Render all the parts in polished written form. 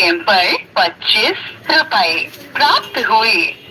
Paytm पर 25 रुपए प्राप्त हुए।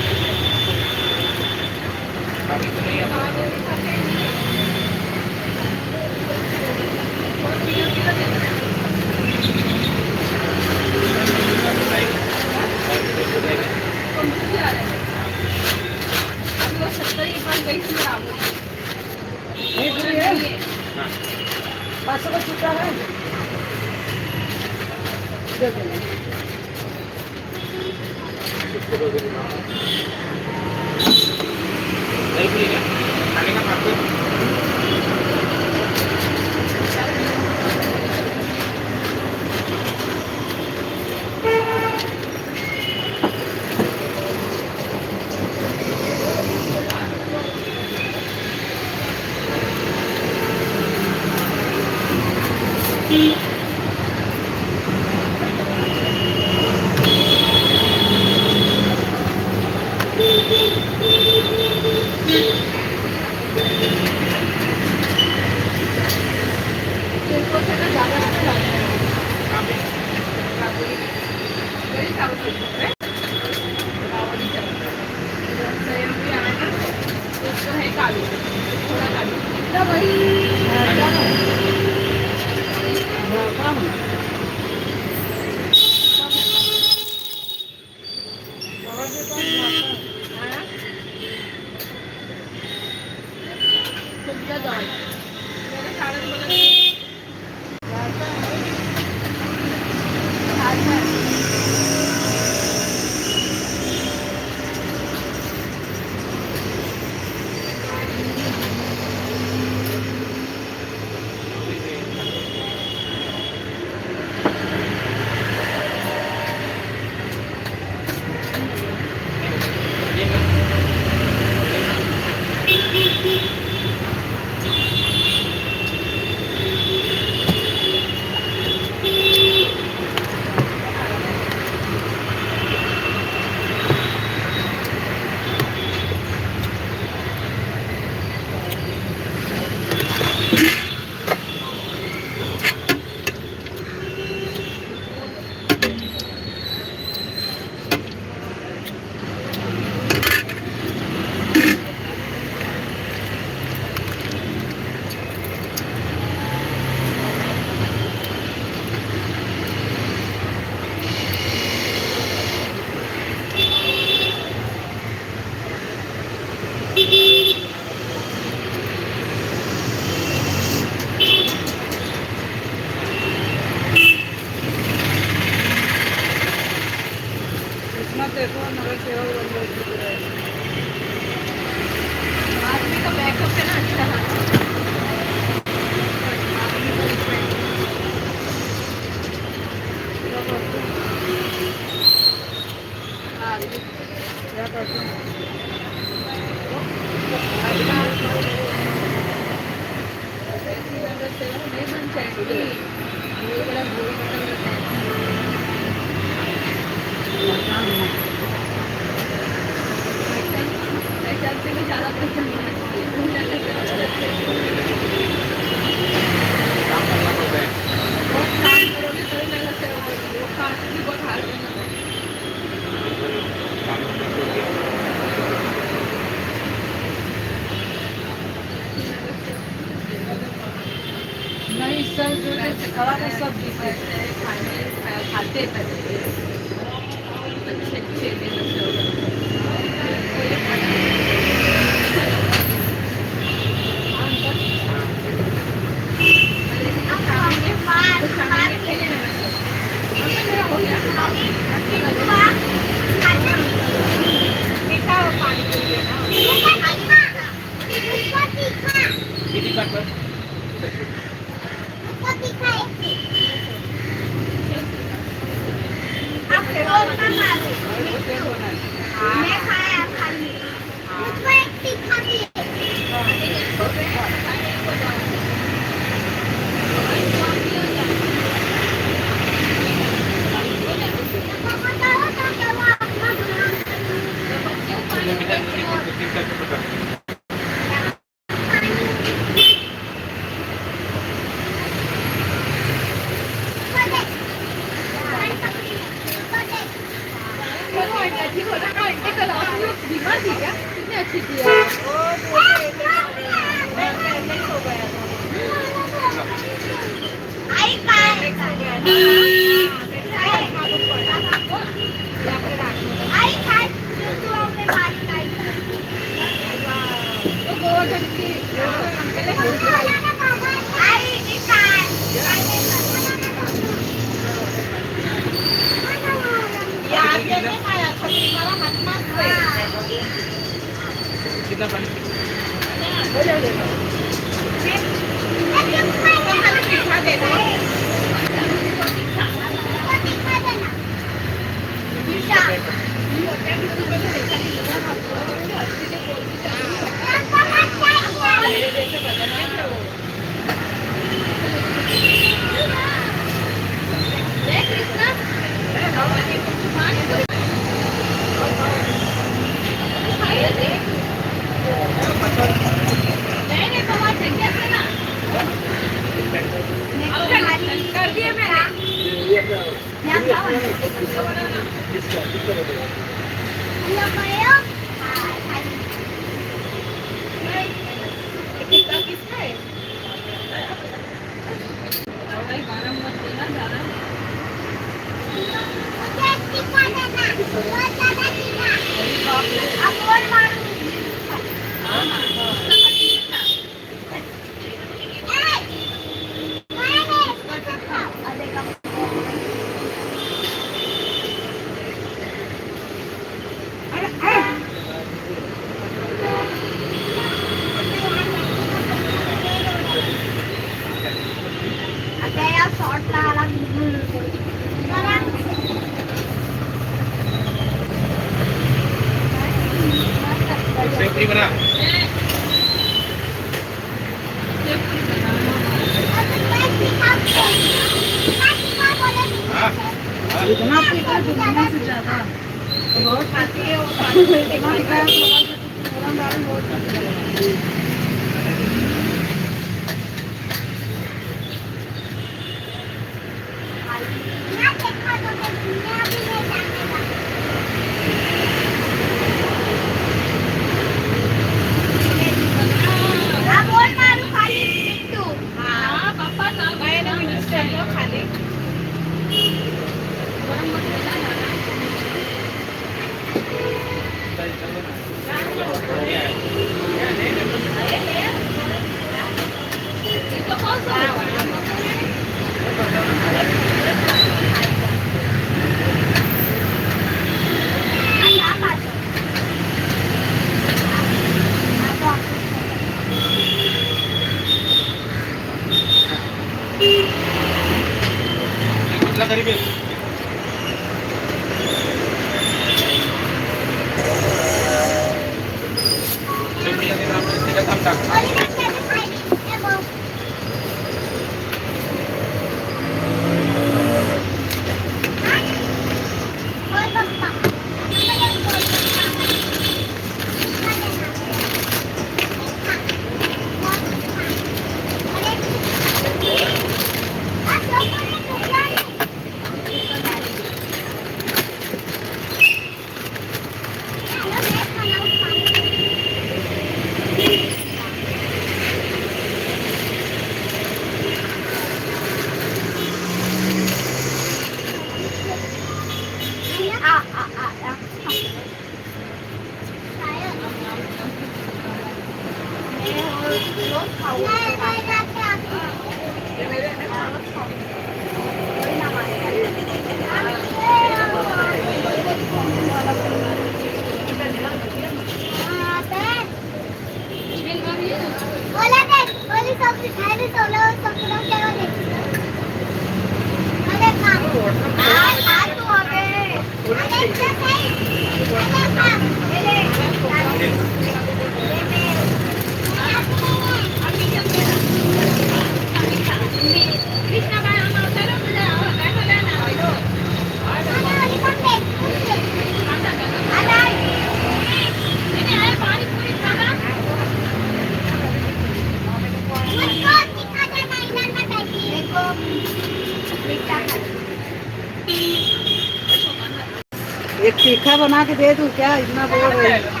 एक तीखा बना के दे दूं क्या? इतना बोल रही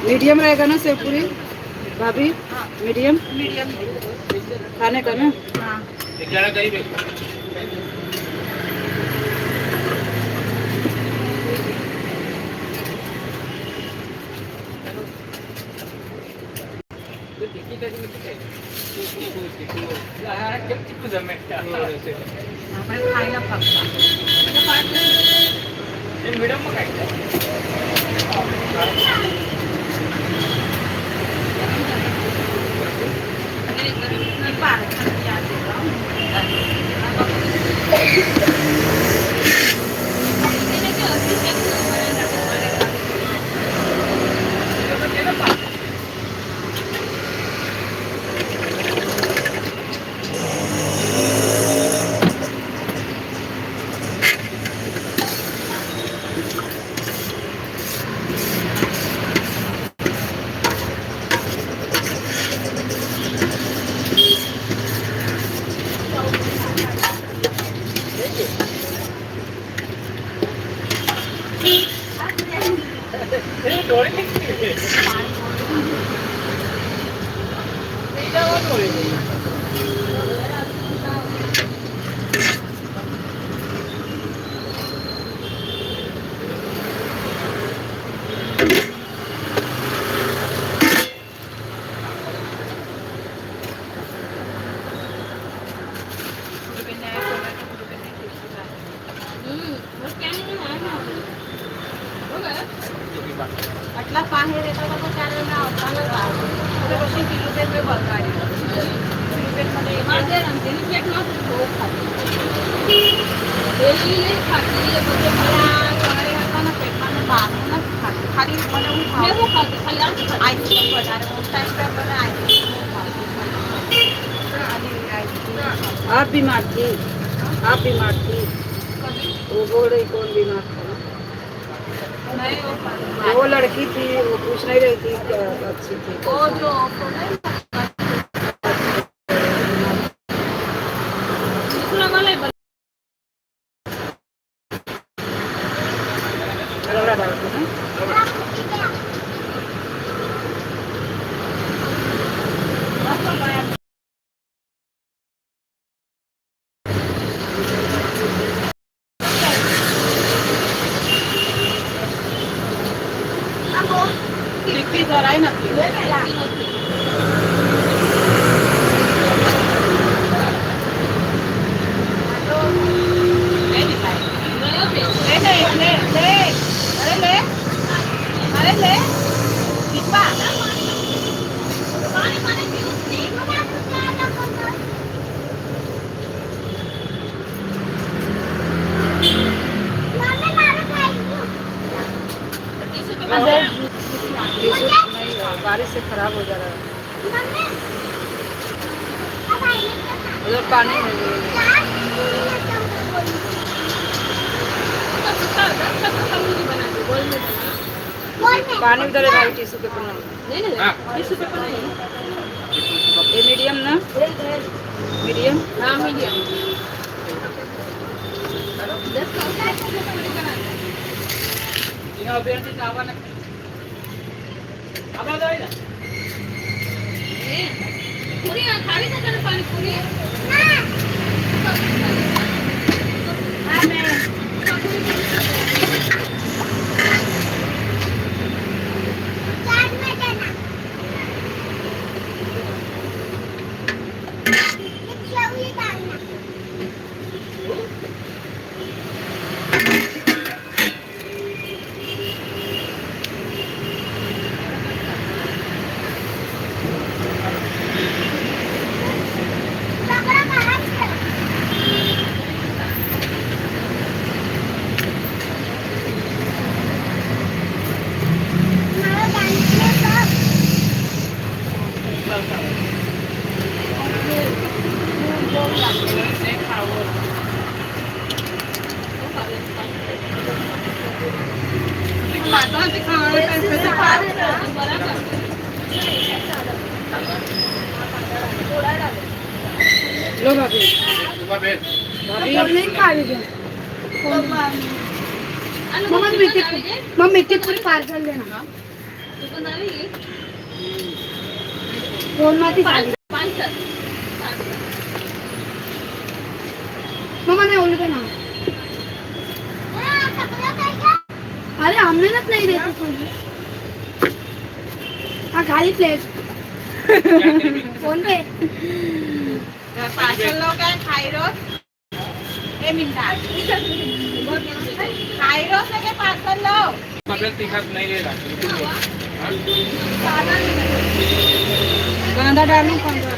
मीडियम रहेगा ना सेव पूरी भाभी? मीडियम खाने का ना? आटला बाहेर येतात तो त्याला होताना कशी किलोपेट में बघाडी किलोपेट मध्ये माझे रंगेली पेट नव्हतं खूप खाते डेली खाते म्हणजे मला वगैरे हाताना पेटमानं बागूनच खाते खाली बनवून खाते खाली आईस्क्रीम बनारे वो टाइम पे बना आईस्क्रीम आप बीमार थी? आप बीमार थी? वो बोल रही कौन बीमार था? नहीं वो लड़की थी, वो पूछ नहीं रही थी क्या अच्छी थी? वो जो दूसरा वाला है रगड़ा डालते हैं लिपी जरा ही नकली बारिश से खराब हो जा रहा है उधर पानी पानी उधर है भाई टिश्यू पेपर ना टिश्यू पेपर नहीं ये मीडियम ना मीडियम हाँ मीडियम पूरी खाली था ना पानी पूरी माझा ते खावं लो भाभी नहीं खा लीजिए मम्मा मीठी पूरी पार्सल देना फोन માંથી ચાલી मम्मा ने ओली बना अरे हमने ना नहीं देते फोन हाँ खाली प्लेट फोन पे पार्सल लो काय खायरोस ए मिनटा खायरोस है के पार्सल लो मगर तिखट नहीं ले रहा कांदा डालूं कांदा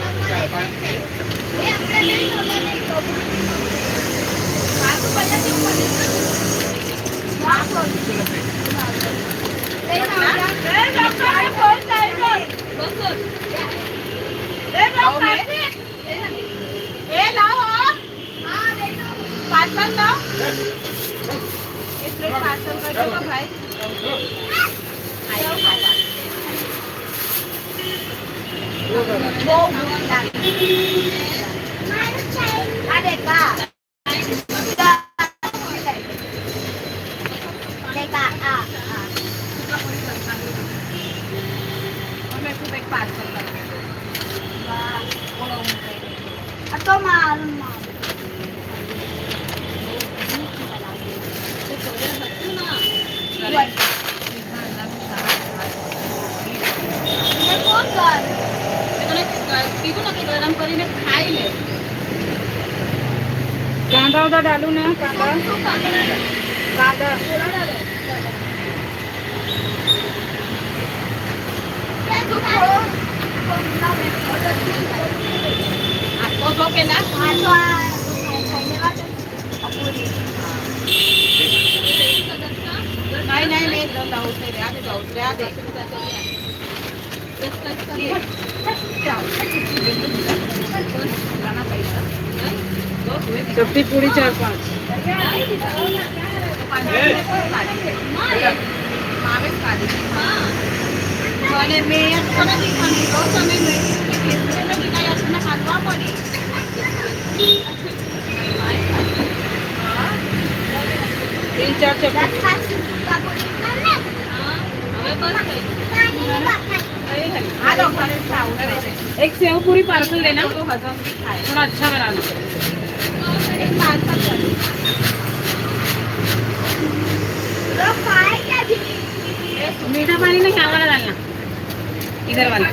पार्सल लो एक प्लेट पार्सल कर दो भाई atau malam गरम કરીને ખાઈ લે कांदा उदा डालू ना कांदा कांदा તો જો કે ના નહીં નહીં મેં જાઉં છે રે આગે જાઉં રે આગે सबकी पूरी 4-5 અને મેં નથી ખાધી તો તમે ખાવા પડે 3-4 चपाती एक सेव पूरी पार्सल देना थोड़ा अच्छा बनाना मीठा पानी में क्या वाला डालना इधर वाला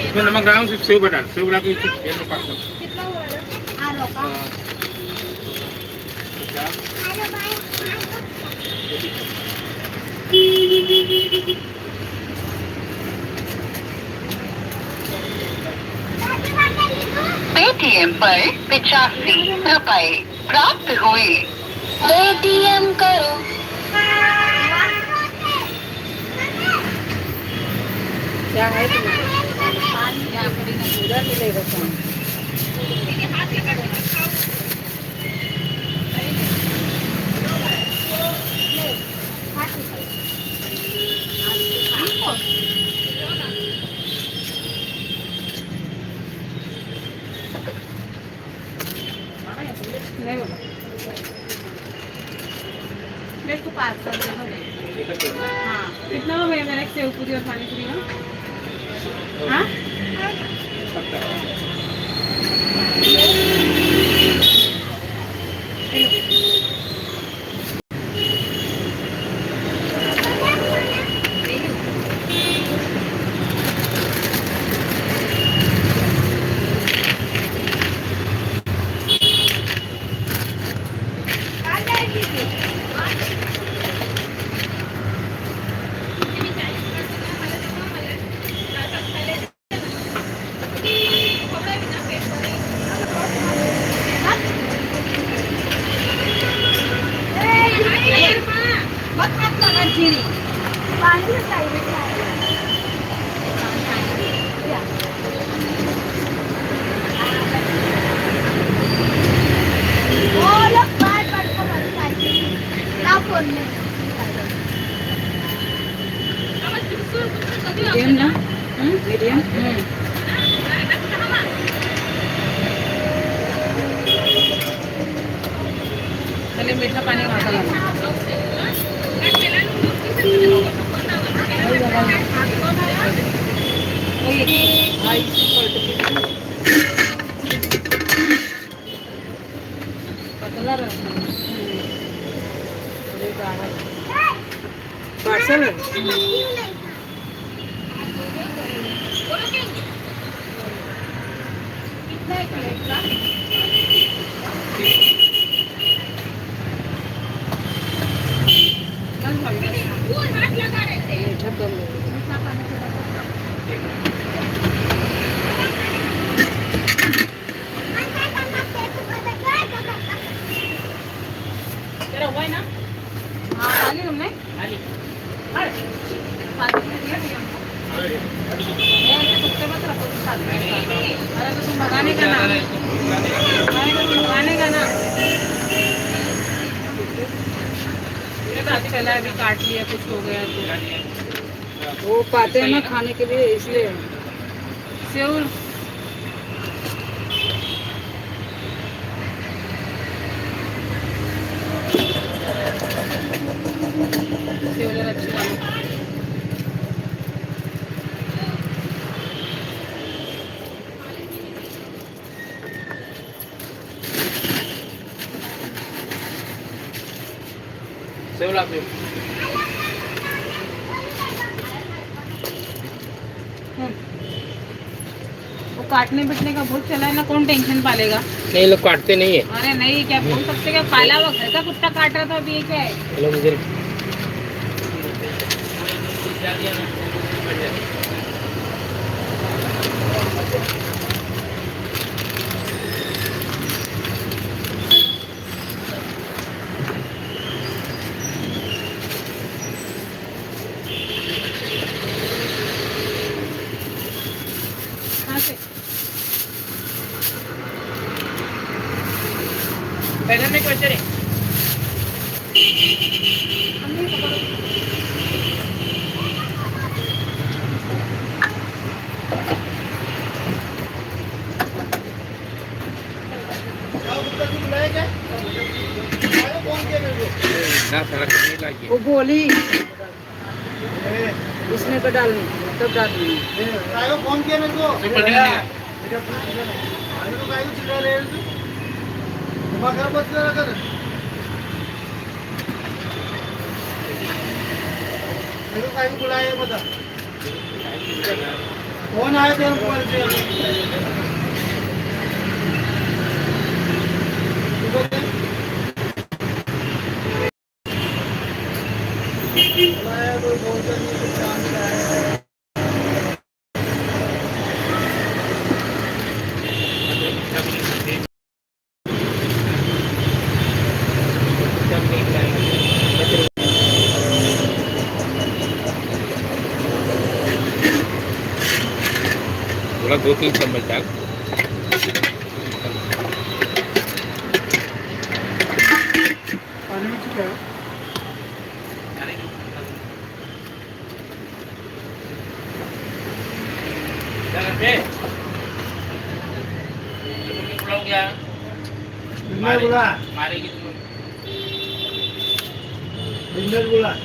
इसमें नमक डालूं सिर्फ सेव बटा सेव बटा के तेल में पास पेटीएम पर 85 रुपए प्राप्त हुए। पेटीएम करो। क्या है उधर मिलेगा कौन मेरे को पार्सल दे दो हाँ कितना हो गया मेरा सेव पूरी और पानी पूरी हाँ मीडियम ना मीडियम पहले मीठा पानी खाता पार्सल मीठा कम तेरा हुआ है ना हाँ खाली तुमने खाली अरे तो तुम भगाने का ना चला अभी काट लिया कुछ हो गया तो वो पाते हैं ना खाने के लिए इसलिए सेव अच्छी बात सेव ला दे वो काटने बिटने का बहुत चला है ना कौन टेंशन पालेगा नहीं लोग काटते नहीं है अरे नहीं क्या बोल सकते क्या पाला हुआ घर का कुत्ता काट रहा था अभी ये क्या है चलो मुझे कहाँ से पहले में क्वेश्चन है ना सड़क नहीं लगी वो बोली उसने तो डालनी तब डालनी फोन किया मेरे को सिंपल नहीं है खराब मत करा कर मेरे को काही बुलाया बता फोन आया तेरे मोबाइल पे बुलाया कोई फोन करने को चांस है बोला 2-3 चम्मच डाल पानी में चिपका बिंदर बोला मारेगी तुम बिंदर बोला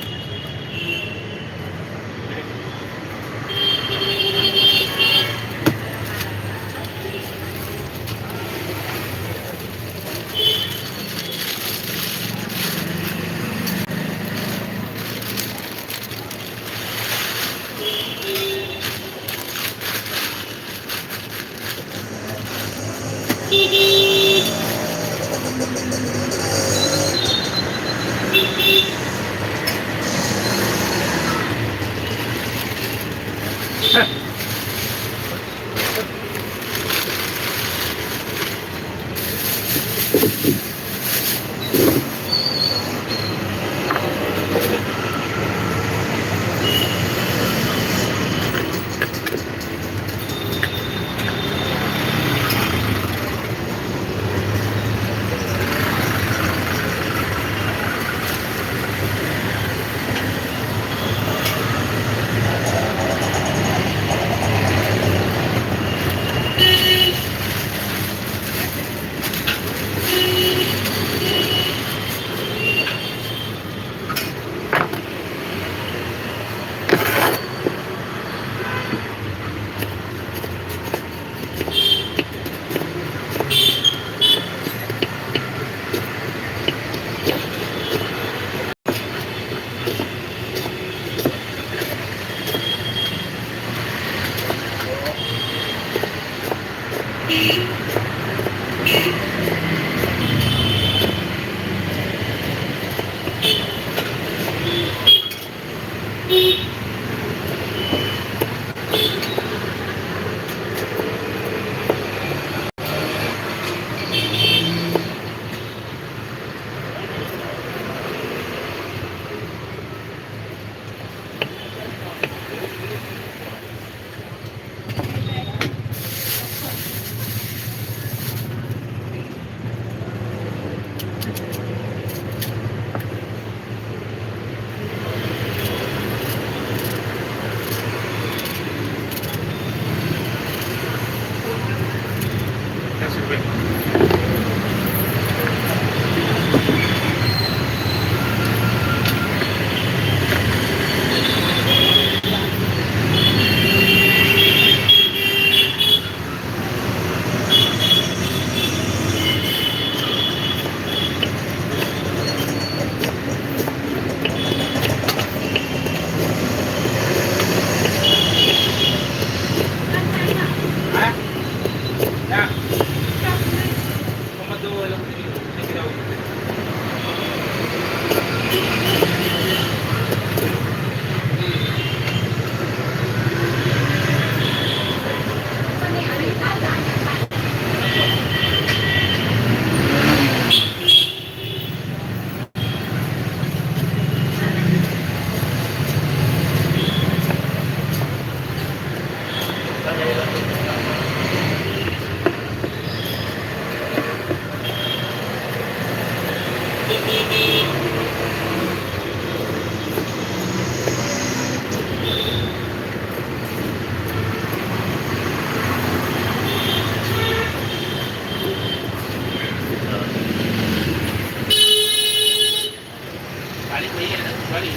गाड़ी वही है ना गाड़ी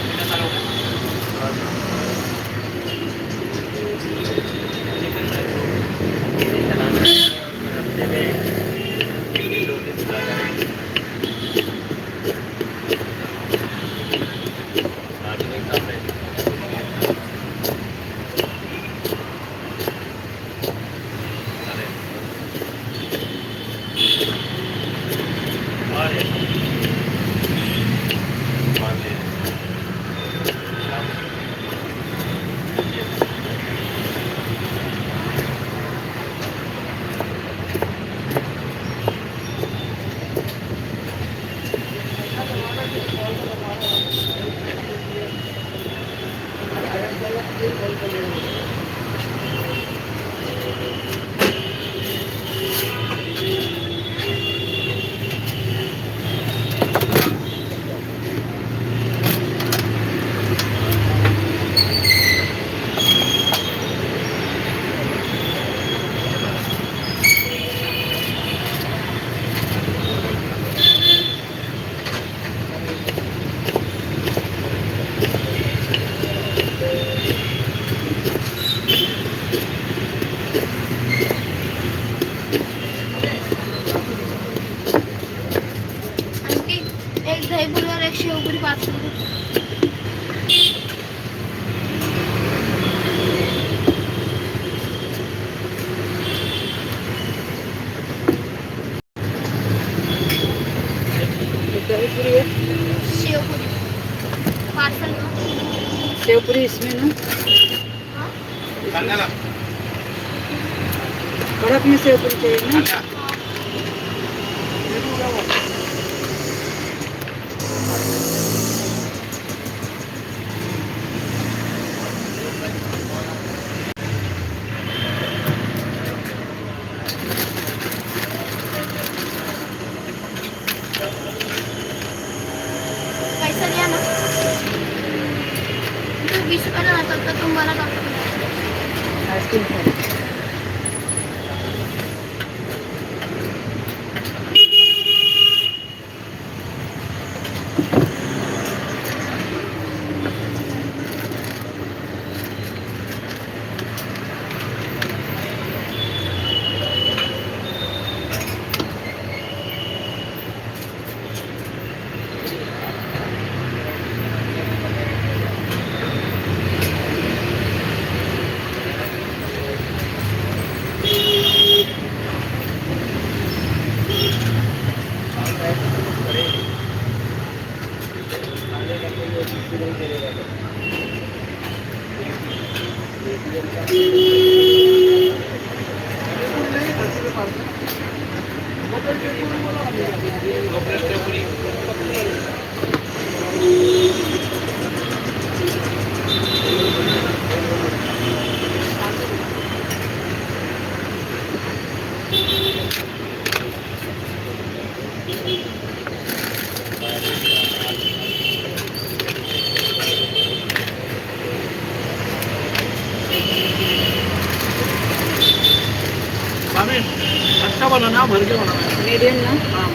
कितना साल हो गया हफ्ते में 2 दिन चलाया आगे नहीं काम है आणखी एक दही पुरी और एक शेवपुरी पार्सल दे. दहीपुरी है शेवपुरी पार्सल. शेवपुरी इसमें ना कांदा कड़क में शेवपुरी चाहिए ना कांदा पैसा लिया ना. तू 20 रुपये ना तब तक तुम वाला डॉक्टर. आइसक्रीम खाई मामी अच्छा बनाना भर के बनाना. मीडियम ना हाँ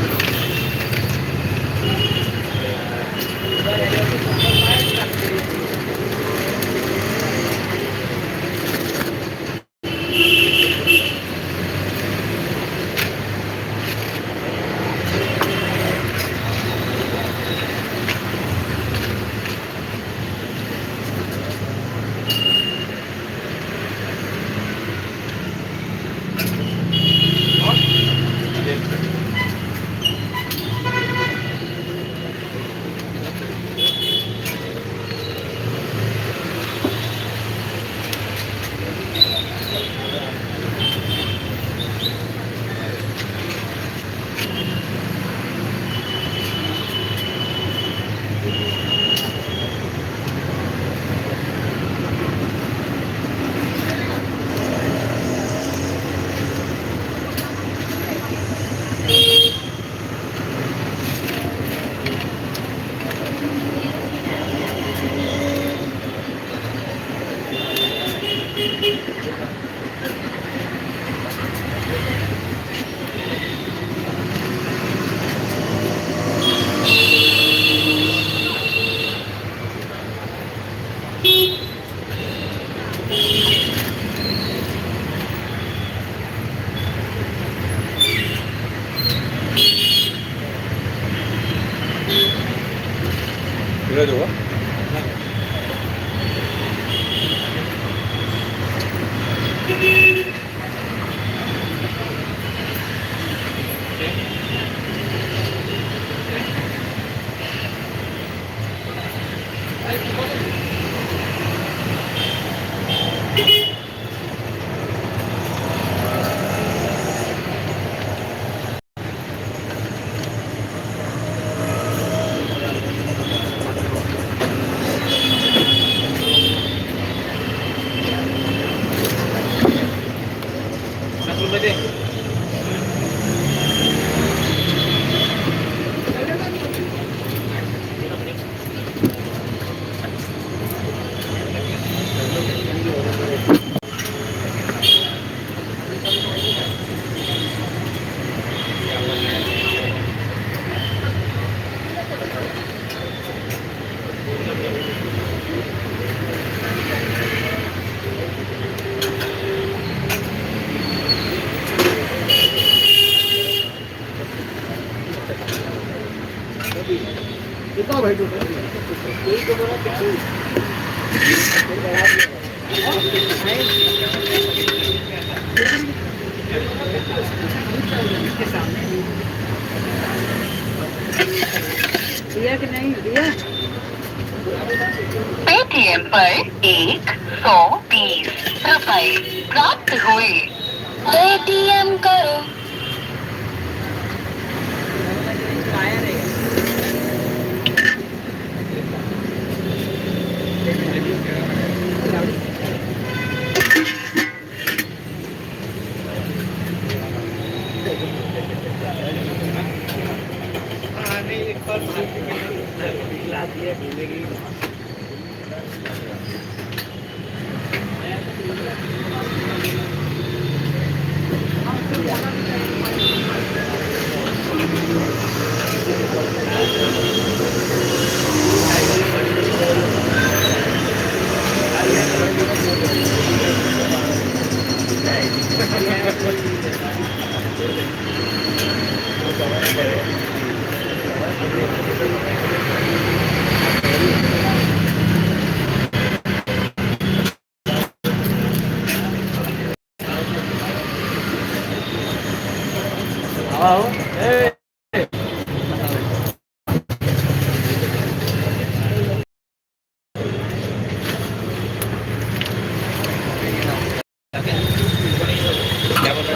सगळं देऊ दिया कि नहीं दिया? पेटीएम पर 120 रुपए प्राप्त हुए। पेटीएम करो।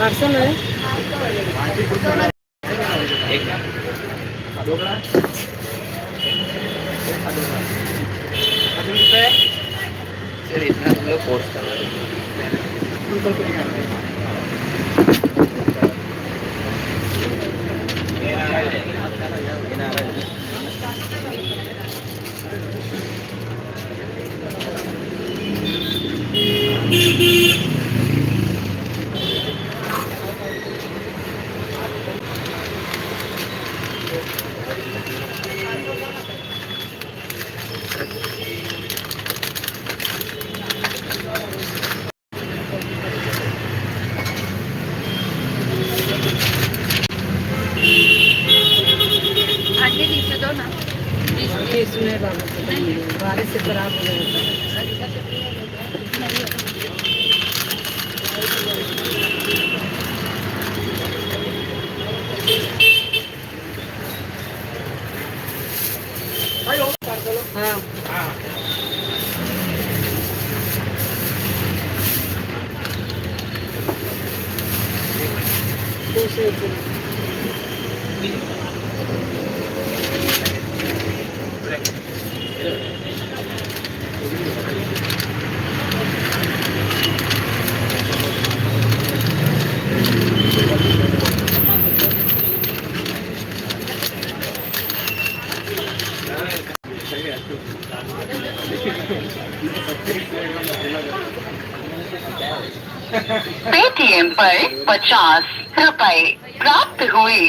पार्सल है सर इतना हम लोग फोर्स कर रहे इसमें बारिश से खराब हो गया। हाँ पेटीएम पर 50 रुपए प्राप्त हुए।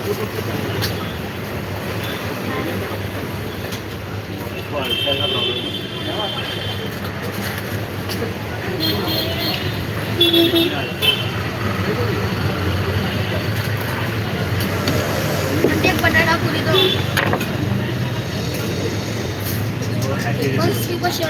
एक बटाटा पुरी दो बस की बस